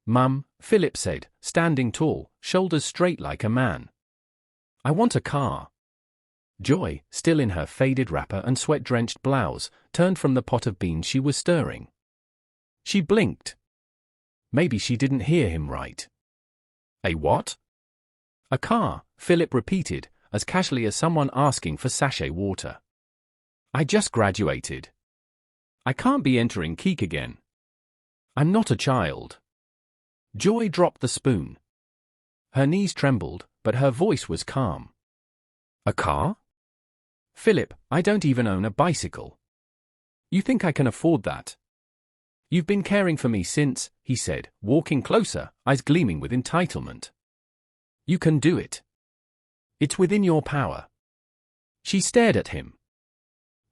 Mum, Philip said, standing tall, shoulders straight like a man. I want a car. Joy, still in her faded wrapper and sweat-drenched blouse, turned from the pot of beans she was stirring. She blinked. Maybe she didn't hear him right. A what? A car, Philip repeated, as casually as someone asking for sachet water. I just graduated. I can't be entering Keek again. I'm not a child. Joy dropped the spoon. Her knees trembled, but her voice was calm. A car? Philip, I don't even own a bicycle. You think I can afford that? You've been caring for me since, he said, walking closer, eyes gleaming with entitlement. You can do it. It's within your power. She stared at him.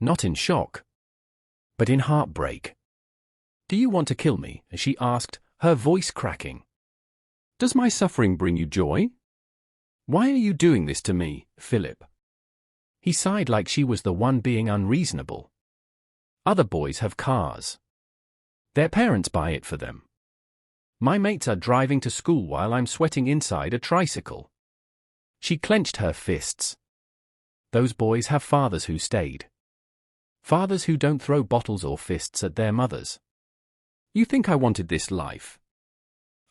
Not in shock, but in heartbreak. Do you want to kill me? She asked, her voice cracking. Does my suffering bring you joy? Why are you doing this to me, Philip? He sighed like she was the one being unreasonable. Other boys have cars. Their parents buy it for them. My mates are driving to school while I'm sweating inside a tricycle. She clenched her fists. Those boys have fathers who stayed. Fathers who don't throw bottles or fists at their mothers. You think I wanted this life?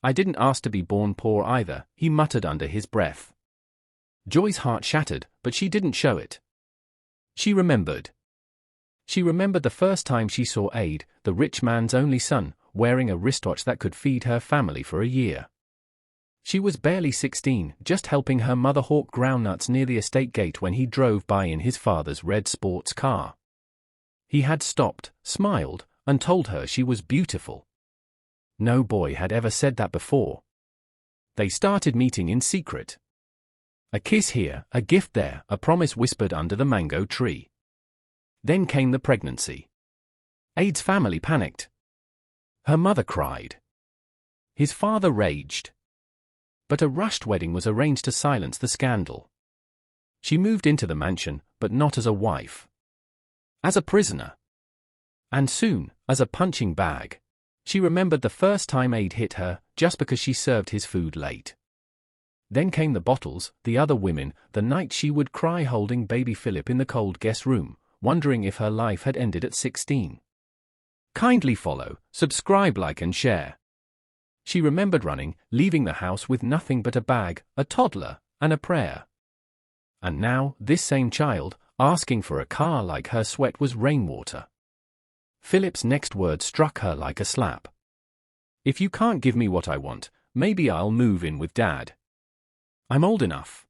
I didn't ask to be born poor either, he muttered under his breath. Joy's heart shattered, but she didn't show it. She remembered. She remembered the first time she saw Aid, the rich man's only son, wearing a wristwatch that could feed her family for a year. She was barely 16, just helping her mother hawk groundnuts near the estate gate when he drove by in his father's red sports car. He had stopped, smiled, and told her she was beautiful. No boy had ever said that before. They started meeting in secret. A kiss here, a gift there, a promise whispered under the mango tree. Then came the pregnancy. Aid's family panicked. Her mother cried. His father raged. But a rushed wedding was arranged to silence the scandal. She moved into the mansion, but not as a wife. As a prisoner. And soon, as a punching bag. She remembered the first time Aid hit her, just because she served his food late. Then came the bottles, the other women, the night she would cry holding baby Philip in the cold guest room, wondering if her life had ended at 16. Kindly follow, subscribe, like and share. She remembered running, leaving the house with nothing but a bag, a toddler, and a prayer. And now, this same child, asking for a car like her sweat was rainwater. Philip's next word struck her like a slap. If you can't give me what I want, maybe I'll move in with Dad. I'm old enough.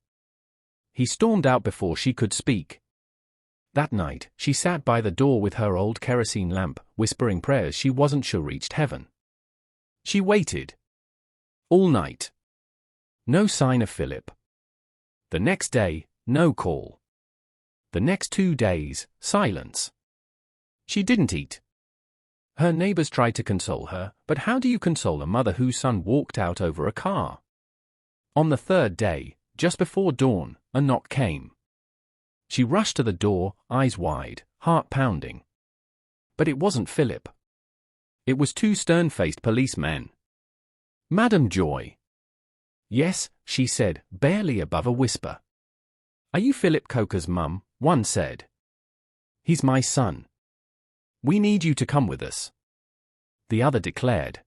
He stormed out before she could speak. That night, she sat by the door with her old kerosene lamp, whispering prayers she wasn't sure reached heaven. She waited. All night. No sign of Philip. The next day, no call. The next 2 days, silence. She didn't eat. Her neighbors tried to console her, but how do you console a mother whose son walked out over a car? On the 3rd day, just before dawn, a knock came. She rushed to the door, eyes wide, heart pounding. But it wasn't Philip. It was 2 stern-faced policemen. Madam Joy. Yes, she said, barely above a whisper. Are you Philip Coker's mum? One said. He's my son. We need you to come with us. The other declared.